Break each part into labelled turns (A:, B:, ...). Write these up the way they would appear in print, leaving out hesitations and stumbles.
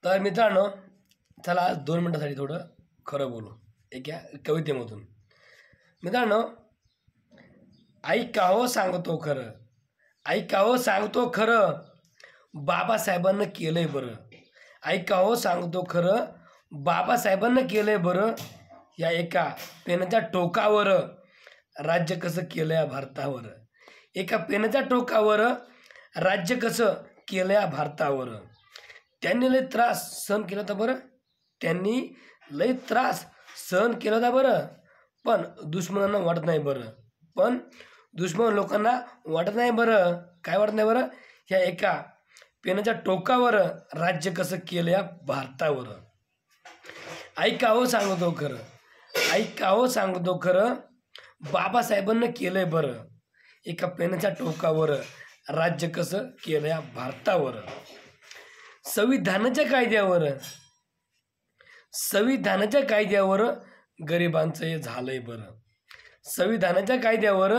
A: तर मित्रांनो, चला आज 2 मिनिटासाठी थोडं खरं बोलू एका कवितेमधून. मित्रांनो, ऐका हो सांगतो खरं, ऐका हो सांगतो खरं, बाबासाहेबांना केलंय बरं. ऐका हो सांगतो खरं, बाबासाहेबांना केलंय बरं. या एका पेनाच्या टोकावर राज्य कसं केलं या भारतावर. एका पेनाच्या टोकावर राज्य कसं केलं या भारतावर. त्यांनी लय त्रास सहन केला होता बरं, त्यांनी लय त्रास सहन केला होता बरं. पण दुश्मनांना वाटत नाही बरं, पण दुश्मन लोकांना वाटत नाही बरं. काय वाटत नाही बरं? ह्या एका पेनाच्या टोकावर राज्य कसं केलं या भारतावर. ऐका हो सांगतो खरं, ऐका हो सांगतो खरं, बाबासाहेबांना केलंय बरं. एका पेनाच्या टोकावर राज्य कसं केलं या भारतावर. संविधानाच्या कायद्यावर, संविधानाच्या कायद्यावर गरिबांचं हे झालंय बरं. संविधानाच्या कायद्यावर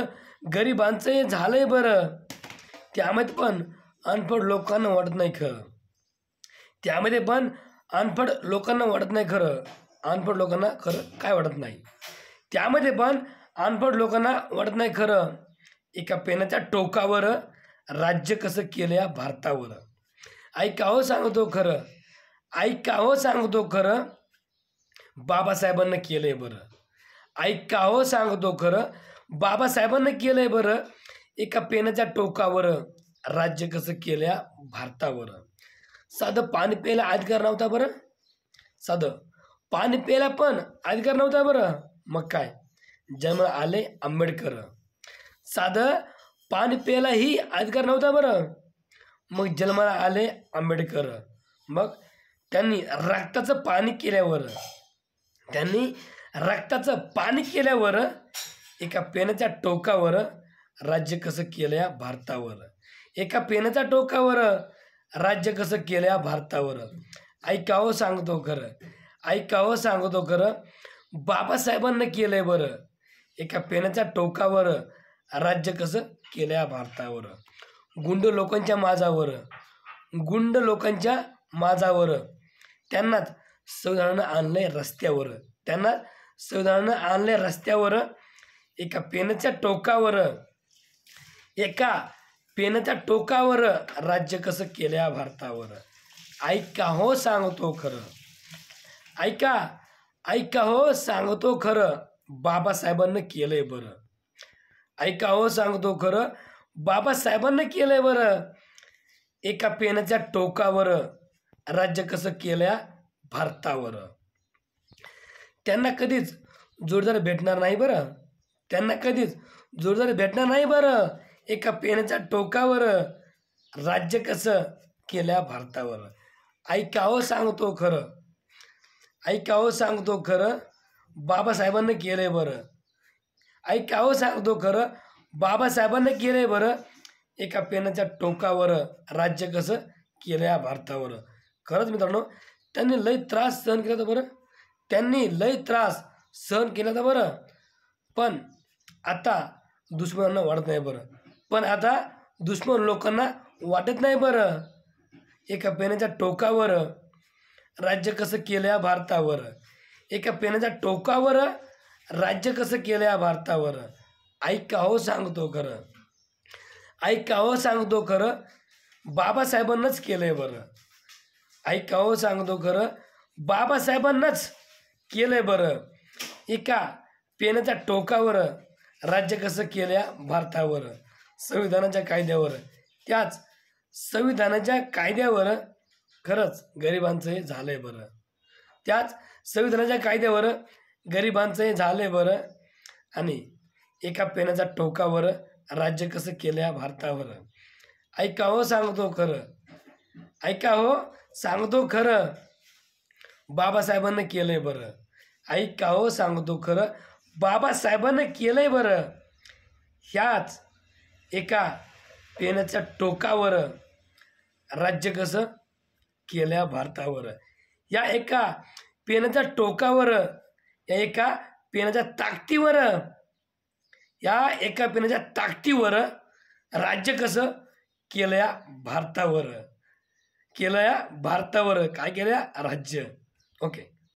A: गरिबांचं हे झालंय बरं. त्यामध्ये पण अनपढ लोकांना वाटत नाही खरं, त्यामध्ये पण अनपढ लोकांना वाटत नाही खरं. अनपढ लोकांना खरं काय वाटत नाही, त्यामध्ये पण अनपढ लोकांना वाटत नाही खरं. एका पेनाच्या टोकावर राज्य कसं केलं या भारतावर. ऐका हो सांगतो खरं, ऐका हो सांगतो खरं, बाबासाहेबांना केलंय बरं. ऐका हो सांगतो खरं, बाबासाहेबांना केलंय बरं. एका पेनाच्या टोकावर राज्य कसं केलं या भारतावर. साधं पाणी प्यायला अधिकार नव्हता बरं, साधं पाणी प्यायला पण अधिकार नव्हता बरं. मग काय जन्म आले आंबेडकर. साधं पाणी प्यायलाही अधिकार नव्हता बरं, मग जन्माला आले आंबेडकर. मग त्यांनी रक्ताचं पाणी केल्यावर, त्यांनी रक्ताचं पाणी केल्यावर एका पेनाच्या टोकावर राज्य कसं केलं या भारतावर. एका पेनाच्या टोकावर राज्य कसं केलं या भारतावर. ऐका हो सांगतो खरं, ऐका हो सांगतो खरं, बाबासाहेबांना केलंय बरं. एका पेनाच्या टोकावर राज्य कसं केलं या भारतावर. गुंड लोकांच्या माझावर, गुंड लोकांच्या माझावर त्यांनाच संविधानानं आणलंय रस्त्यावर, त्यांना संविधानानं आणलंय रस्त्यावर. एका पेनाच्या टोकावर, एका पेनाच्या टोकावर राज्य कसं केलं या भारतावर. ऐका हो सांगतो खरं, ऐका, ऐका हो सांगतो खरं, बाबासाहेबांना केलंय बरं. ऐका हो सांगतो खरं, बाबासाहेबांना केलंय बरं. एका पेनाच्या टोकावर राज्य कसं केलं या भारतावर. त्यांना कधीच जोरदार भेटणार नाही बरं, त्यांना कधीच जोरदार भेटणार नाही बरं. एका पेनाच्या टोकावर राज्य कसं केलं या भारतावर. ऐका हो सांगतो खरं, ऐका हो सांगतो खरं, बाबासाहेबांना केलंय बरं. ऐका हो सांगतो खरं, बाबासाहेबांना केलंय बरं. एका पेनाच्या टोकावर राज्य कसं केलं या भारतावर. खरंच मित्रांनो, त्यांनी लय त्रास सहन केला होता बरं, त्यांनी लय त्रास सहन केला होता बरं. पण आता दुश्मनांना वाटत नाही बरं, पण आता दुश्मन लोकांना वाटत नाही बरं. एका पेनाच्या टोकावर राज्य कसं केलं या भारतावर. एका पेनाच्या टोकावर राज्य कसं केलं या भारतावर. ऐका हो सांगतो खरं, ऐका हो सांगतो खरं, बाबासाहेबांनाच केलंय बरं. ऐका हो सांगतो खरं, बाबासाहेबांनाच केलंय बरं. एका पेनाच्या टोकावर राज्य कसं केलं या भारतावर. संविधानाच्या कायद्यावर, त्याच संविधानाच्या कायद्यावर खरंच गरिबांचं हे झालंय बरं. त्याच संविधानाच्या कायद्यावर गरिबांचं हे झालंय बरं. आणि एका पेनाच्या टोकावर राज्य कसं केलं या भारतावर. ऐका हो सांगतो खरं, ऐका हो सांगतो खरं, बाबासाहेबांना केलंय बरं. ऐका हो सांगतो खरं, बाबासाहेबांना केलंय बरं. ह्याच एका पेनाच्या टोकावर राज्य कसं केलं या भारतावर. या एका पेनाच्या टोकावर, या एका पेनाच्या ताकदीवर, या एका पेनाच्या ताकदीवर राज्य कसं केलं या भारतावर. केलं या भारतावर काय केलं या राज्य. ओके.